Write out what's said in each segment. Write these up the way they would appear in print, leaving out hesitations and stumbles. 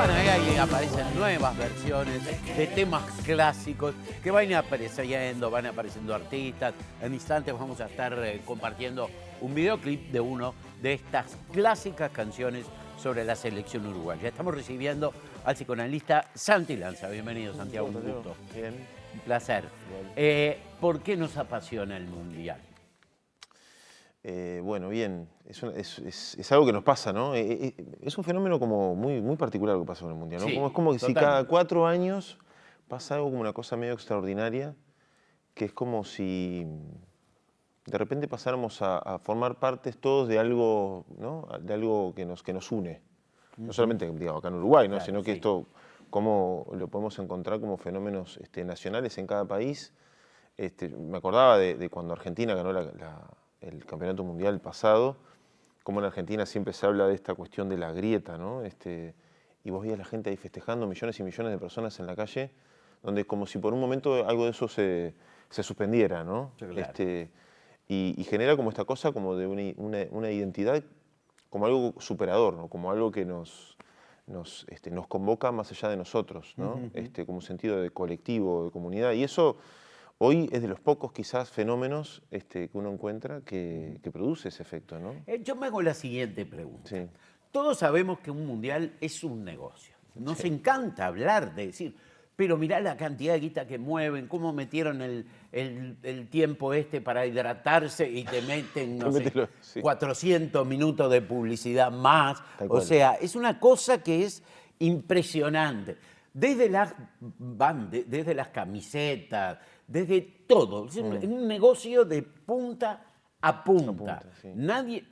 Bueno, ahí aparecen nuevas versiones de temas clásicos que van apareciendo artistas. En instantes vamos a estar compartiendo un videoclip de uno de estas clásicas canciones sobre la selección uruguaya. Estamos recibiendo al psicoanalista Santi Lanza. Bienvenido, Santiago, un gusto. Bien. Un placer. ¿Por qué nos apasiona el Mundial? Bueno, bien, es algo que nos pasa, ¿no? Es un fenómeno como muy particular lo que pasa con el Mundial, ¿no? Sí, Es como que si totalmente. cada 4 años pasa algo como una cosa medio extraordinaria, que es como si de repente pasáramos a formar partes todos de algo, ¿no? De algo que nos une. No solamente, digamos, acá en Uruguay, ¿no? Claro, Sino que sí. esto, cómo lo podemos encontrar como fenómenos nacionales en cada país. Me acordaba de cuando Argentina ganó el campeonato mundial pasado, como en Argentina siempre se habla de esta cuestión de la grieta, ¿no? Y vos veías la gente ahí festejando, millones y millones de personas en la calle, donde como si por un momento algo de eso se suspendiera, ¿no? Sí, claro. Y genera como esta cosa como de una identidad, como algo superador, ¿no? Como algo que nos convoca más allá de nosotros, ¿no? Como un sentido de colectivo, de comunidad. Y eso hoy es de los pocos quizás fenómenos que uno encuentra que produce ese efecto, ¿no? Yo me hago la siguiente pregunta. Sí. Todos sabemos que un mundial es un negocio. Nos Sí. encanta hablar de decir, pero mirá la cantidad de guita que mueven, cómo metieron el tiempo para hidratarse y te meten, no sé, Mételo, sí. 400 minutos de publicidad más. Tal O cual. sea, es una cosa que es impresionante. Desde desde las camisetas, desde todo. Es un negocio de punta a punta. punta, sí.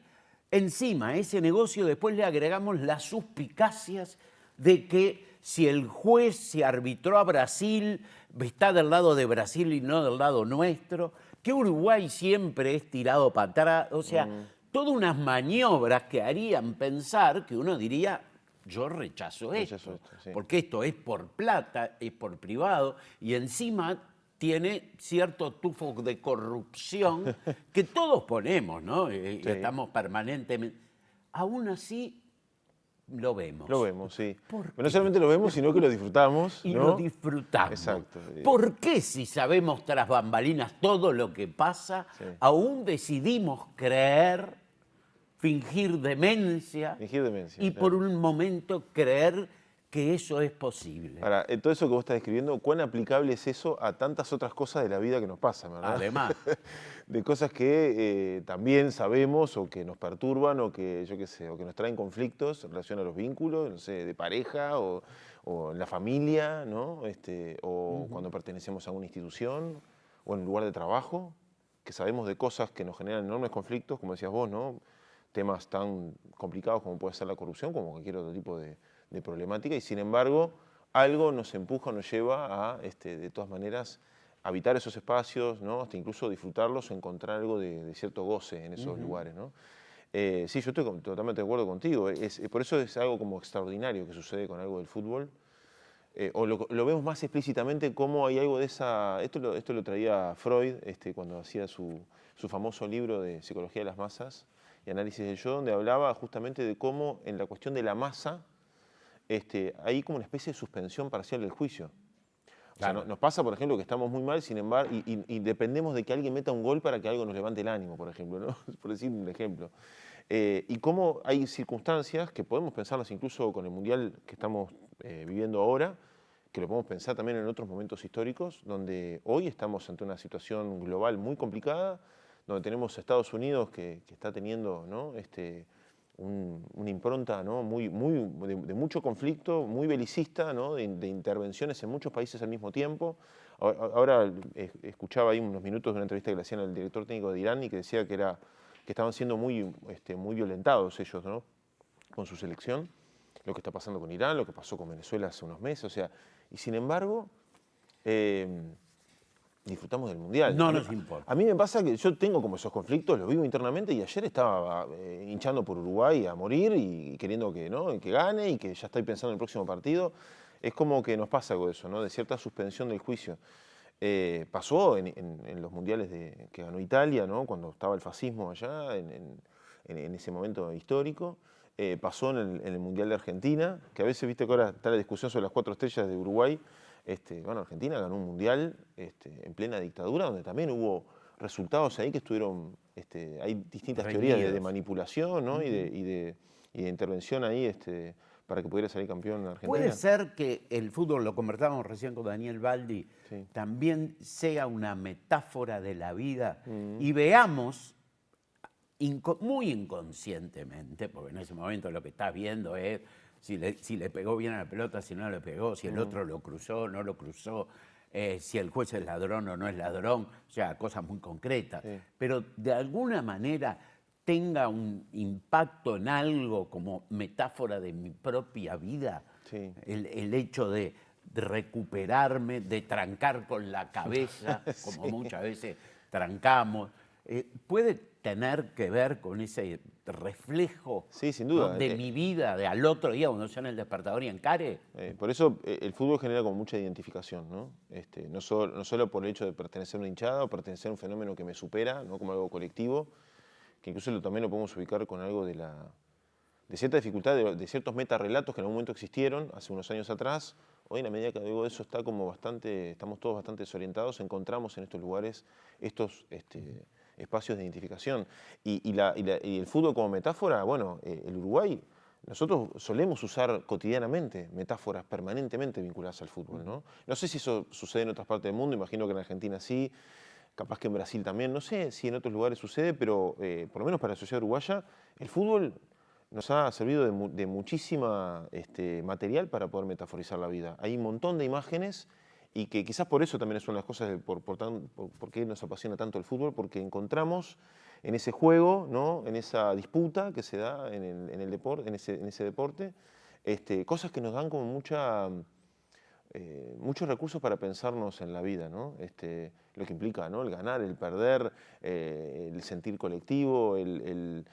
Encima, a ese negocio después le agregamos las suspicacias de que si el juez se arbitró a Brasil, está del lado de Brasil y no del lado nuestro, que Uruguay siempre es tirado para atrás. O sea, todas unas maniobras que harían pensar que uno diría, yo rechazo esto, esto, sí. porque esto es por plata, es por privado, y encima tiene cierto tufo de corrupción que todos ponemos, ¿no? Estamos permanentemente. Aún así, lo vemos. Lo vemos, sí. ¿Por Pero no qué? solamente lo vemos, sino que lo disfrutamos, Y ¿no? lo disfrutamos. Exacto. ¿Por qué si sabemos tras bambalinas todo lo que pasa, Sí. aún decidimos creer, fingir demencia, Fingir demencia, y claro. por un momento creer que eso es posible? Ahora, todo eso que vos estás describiendo, ¿cuán aplicable es eso a tantas otras cosas de la vida que nos pasan, verdad? Además. De cosas que también sabemos o que nos perturban o que, yo qué sé, o que nos traen conflictos en relación a los vínculos, no sé, de pareja o en la familia, ¿no? O cuando pertenecemos a una institución o en un lugar de trabajo, que sabemos de cosas que nos generan enormes conflictos, como decías vos, ¿no? Temas tan complicados como puede ser la corrupción, como cualquier otro tipo de problemática, y sin embargo, algo nos empuja, nos lleva a, de todas maneras, habitar esos espacios, ¿no? Hasta incluso disfrutarlos o encontrar algo de cierto goce en esos lugares, ¿no? Sí, yo estoy totalmente de acuerdo contigo. Por eso es algo como extraordinario que sucede con algo del fútbol. O lo vemos más explícitamente como hay algo de esa... Esto lo traía Freud cuando hacía su famoso libro de Psicología de las Masas y Análisis del Yo, donde hablaba justamente de cómo en la cuestión de la masa hay como una especie de suspensión parcial del juicio. O sea, Claro. nos pasa, por ejemplo, que estamos muy mal, sin embargo, y dependemos de que alguien meta un gol para que algo nos levante el ánimo, por ejemplo, ¿no? Por decir un ejemplo. Y cómo hay circunstancias que podemos pensarlas incluso con el Mundial que estamos viviendo ahora, que lo podemos pensar también en otros momentos históricos, donde hoy estamos ante una situación global muy complicada, donde tenemos a Estados Unidos que está teniendo, ¿no? Una impronta, ¿no? de mucho conflicto, muy belicista, ¿no? de intervenciones en muchos países al mismo tiempo. Ahora escuchaba ahí unos minutos de una entrevista que le hacían al director técnico de Irán y que decía que estaban siendo muy violentados ellos, ¿no? Con su selección, lo que está pasando con Irán, lo que pasó con Venezuela hace unos meses, o sea, y sin embargo disfrutamos del Mundial. No nos importa. A mí me pasa que yo tengo como esos conflictos, los vivo internamente, y ayer estaba hinchando por Uruguay a morir y queriendo que, ¿no? que gane y que ya estoy pensando en el próximo partido. Es como que nos pasa algo de eso, ¿no? De cierta suspensión del juicio. Pasó en los mundiales que ganó Italia, ¿no? Cuando estaba el fascismo allá, en ese momento histórico. pasó en el Mundial de Argentina, que a veces, viste que ahora está la discusión sobre las 4 estrellas de Uruguay. Bueno, Argentina ganó un Mundial en plena dictadura, donde también hubo resultados ahí que estuvieron, hay distintas teorías de Reñidos. manipulación, ¿no? y de intervención ahí para que pudiera salir campeón Puede Argentina. ser que el fútbol, lo conversábamos recién con Daniel Baldi, Sí. también sea una metáfora de la vida Mm. y veamos muy inconscientemente, porque en ese momento lo que estás viendo es si le pegó bien a la pelota, si no le pegó, si el otro lo cruzó, no lo cruzó, si el juez es ladrón o no es ladrón, o sea, cosas muy concretas. Sí. Pero de alguna manera tenga un impacto en algo como metáfora de mi propia vida, Sí. el hecho de recuperarme, de trancar con la cabeza, como Sí. muchas veces trancamos, puede tener que ver con ese reflejo, Sí, sin ¿no?, duda. de mi vida, de al otro día cuando suena el despertador y encare. Por eso el fútbol genera como mucha identificación, ¿no? No solo por el hecho de pertenecer a una hinchada o pertenecer a un fenómeno que me supera, ¿no? Como algo colectivo, que incluso también lo podemos ubicar con algo de cierta dificultad, de ciertos metarrelatos que en algún momento existieron hace unos años atrás. Hoy, en la medida que digo eso, estamos todos bastante desorientados, encontramos en estos lugares estos espacios de identificación. Y el fútbol como metáfora, bueno, el Uruguay, nosotros solemos usar cotidianamente metáforas permanentemente vinculadas al fútbol, ¿no? No sé si eso sucede en otras partes del mundo, imagino que en Argentina sí, capaz que en Brasil también, no sé si en otros lugares sucede, pero por lo menos para la sociedad uruguaya, el fútbol nos ha servido de muchísima material para poder metaforizar la vida. Hay un montón de imágenes y que quizás por eso también es una de las cosas por qué nos apasiona tanto el fútbol, porque encontramos en ese juego, ¿no? En esa disputa que se da en el deporte, en ese deporte, cosas que nos dan como muchos recursos para pensarnos en la vida, ¿no? Lo que implica, ¿no? El ganar, el perder, el sentir colectivo, el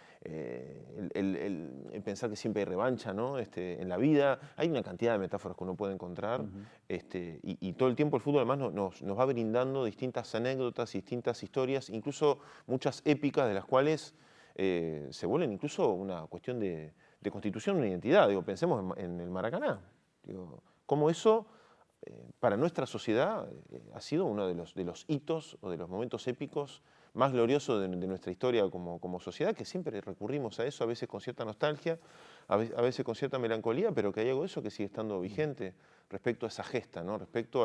pensar que siempre hay revancha, ¿no? En la vida. Hay una cantidad de metáforas que uno puede encontrar y todo el tiempo el fútbol además nos va brindando distintas anécdotas, distintas historias, incluso muchas épicas de las cuales se vuelven incluso una cuestión de constitución de una identidad. Digo, pensemos en el Maracaná. Digo, cómo eso para nuestra sociedad ha sido uno de los hitos o de los momentos épicos más gloriosos de nuestra historia como sociedad, que siempre recurrimos a eso, a veces con cierta nostalgia, a veces con cierta melancolía, pero que hay algo de eso que sigue estando vigente respecto a esa gesta, ¿no? Respecto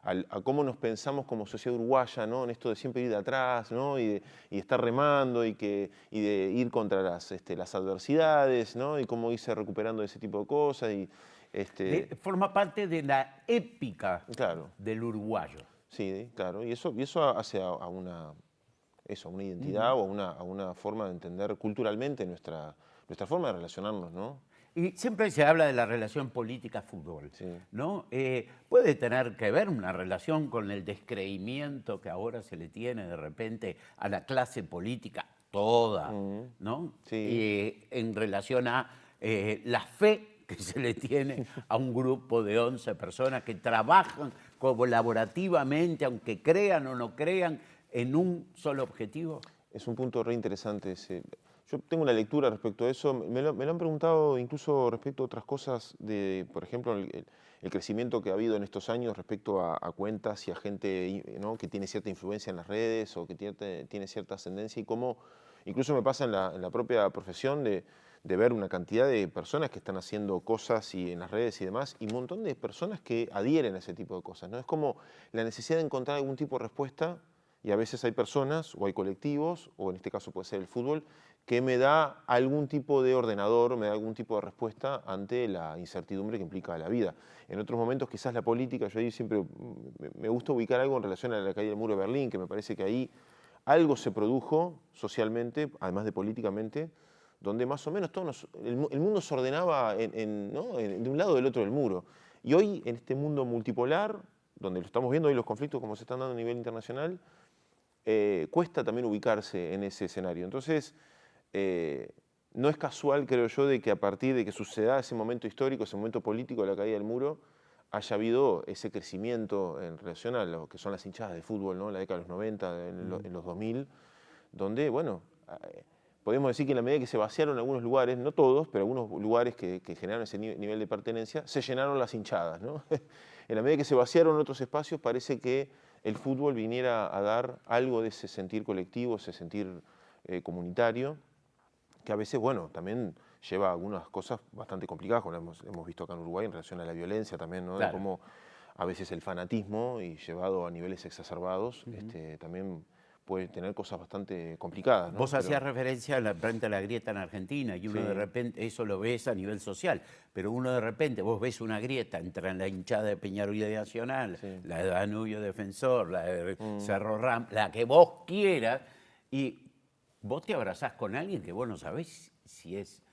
a cómo nos pensamos como sociedad uruguaya, ¿no? En esto de siempre ir de atrás, ¿no? y estar remando y de ir contra las adversidades, ¿no? Y cómo irse recuperando de ese tipo de cosas. Forma parte de la épica Claro, del uruguayo. sí, claro. Y eso hace a una identidad o a una forma de entender culturalmente nuestra forma de relacionarnos, ¿no? Y siempre se habla de la relación política-fútbol, Sí. ¿no? Puede tener que ver una relación con el descreimiento que ahora se le tiene de repente a la clase política toda, ¿no? Sí. En relación a la fe que se le tiene a un grupo de 11 personas que trabajan colaborativamente, aunque crean o no crean, en un solo objetivo. Es un punto re interesante ese. Yo tengo una lectura respecto a eso. Me lo han preguntado incluso respecto a otras cosas, por ejemplo, el crecimiento que ha habido en estos años respecto a cuentas y a gente, ¿no? Que tiene cierta influencia en las redes o que tiene cierta ascendencia y cómo, incluso me pasa en la propia profesión de ver una cantidad de personas que están haciendo cosas y en las redes y demás, y un montón de personas que adhieren a ese tipo de cosas, ¿no? Es como la necesidad de encontrar algún tipo de respuesta. Y a veces hay personas o hay colectivos, o en este caso puede ser el fútbol, que me da algún tipo de ordenador, me da algún tipo de respuesta ante la incertidumbre que implica la vida. En otros momentos quizás la política, yo ahí siempre me gusta ubicar algo en relación a la caída del muro de Berlín, que me parece que ahí algo se produjo socialmente, además de políticamente, donde más o menos el mundo se ordenaba ¿no? De un lado o del otro del muro. Y hoy, en este mundo multipolar, donde lo estamos viendo hoy los conflictos como se están dando a nivel internacional, cuesta también ubicarse en ese escenario. Entonces, no es casual, creo yo, de que a partir de que suceda ese momento histórico, ese momento político de la caída del muro, haya habido ese crecimiento en relación a lo que son las hinchadas de fútbol, ¿no? En la década de los 90, en los 2000, donde, bueno, podemos decir que en la medida que se vaciaron algunos lugares, no todos, pero algunos lugares que generaron ese nivel de pertenencia, se llenaron las hinchadas, ¿no? En la medida que se vaciaron otros espacios, parece que el fútbol viniera a dar algo de ese sentir colectivo, ese sentir comunitario, que a veces, bueno, también lleva algunas cosas bastante complicadas, como hemos visto acá en Uruguay en relación a la violencia también, ¿no? Claro. De cómo a veces el fanatismo, y llevado a niveles exacerbados, también puede tener cosas bastante complicadas, ¿no? Vos hacías Pero- referencia frente a la grieta en Argentina y uno Sí. de repente, eso lo ves a nivel social, pero uno de repente, vos ves una grieta entre la hinchada de Peñarol y de Nacional, Sí. la de Danubio Defensor, la de Cerro Ram, la que vos quieras, y vos te abrazás con alguien que vos no sabés si es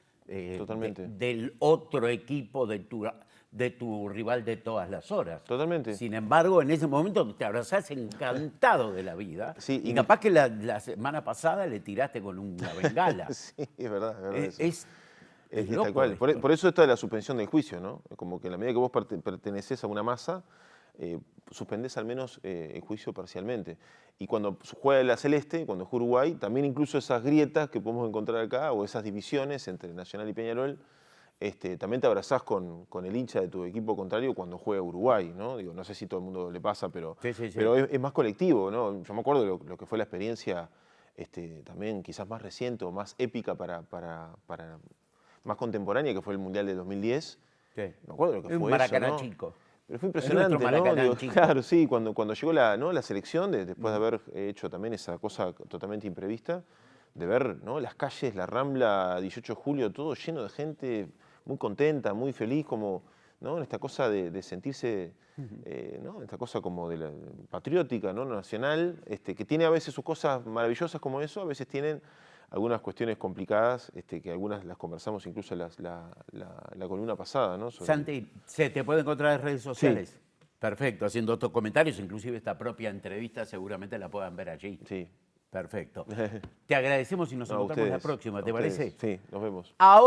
Totalmente. del otro equipo de tu rival de todas las horas. Totalmente. Sin embargo, en ese momento te abrazás encantado de la vida. Sí, y y- capaz que la semana pasada le tiraste con una bengala. Sí, es verdad Es, eso. es Tal loco cual. Por, esto. por eso está de la suspensión del juicio, ¿no? Es como que en la medida que vos perteneces a una masa, suspendés al menos el juicio parcialmente. Y cuando juega la Celeste, cuando juega Uruguay, también incluso esas grietas que podemos encontrar acá, o esas divisiones entre Nacional y Peñarol, también te abrazás con el hincha de tu equipo contrario cuando juega Uruguay, ¿no? Digo, no sé si todo el mundo le pasa, pero, Sí, sí, sí. pero es más colectivo, ¿no? Yo me acuerdo de lo que fue la experiencia también quizás más reciente o más épica para más contemporánea, que fue el Mundial de 2010. Sí. Me acuerdo de lo que Un fue Maracaná eso, ¿no? chico. Pero fue nuestro impresionante, ¿no? Maracaná Digo, chico. claro, sí, cuando llegó la selección, después de haber hecho también esa cosa totalmente imprevista, de ver, ¿no? Las calles, la Rambla, 18 de julio, todo lleno de gente muy contenta, muy feliz, como, ¿no? Esta cosa de sentirse, ¿no? Esta cosa como de patriótica, ¿no? Nacional, que tiene a veces sus cosas maravillosas como eso, a veces tienen algunas cuestiones complicadas, que algunas las conversamos incluso la columna pasada, ¿no? Sobre- Santi, se te puede encontrar en redes sociales. Perfecto, haciendo otros comentarios, inclusive esta propia entrevista seguramente la puedan ver allí. Sí. Perfecto. Te agradecemos y nos No, a encontramos la ustedes, próxima, a ¿te ustedes. parece? Sí, nos vemos. Ahora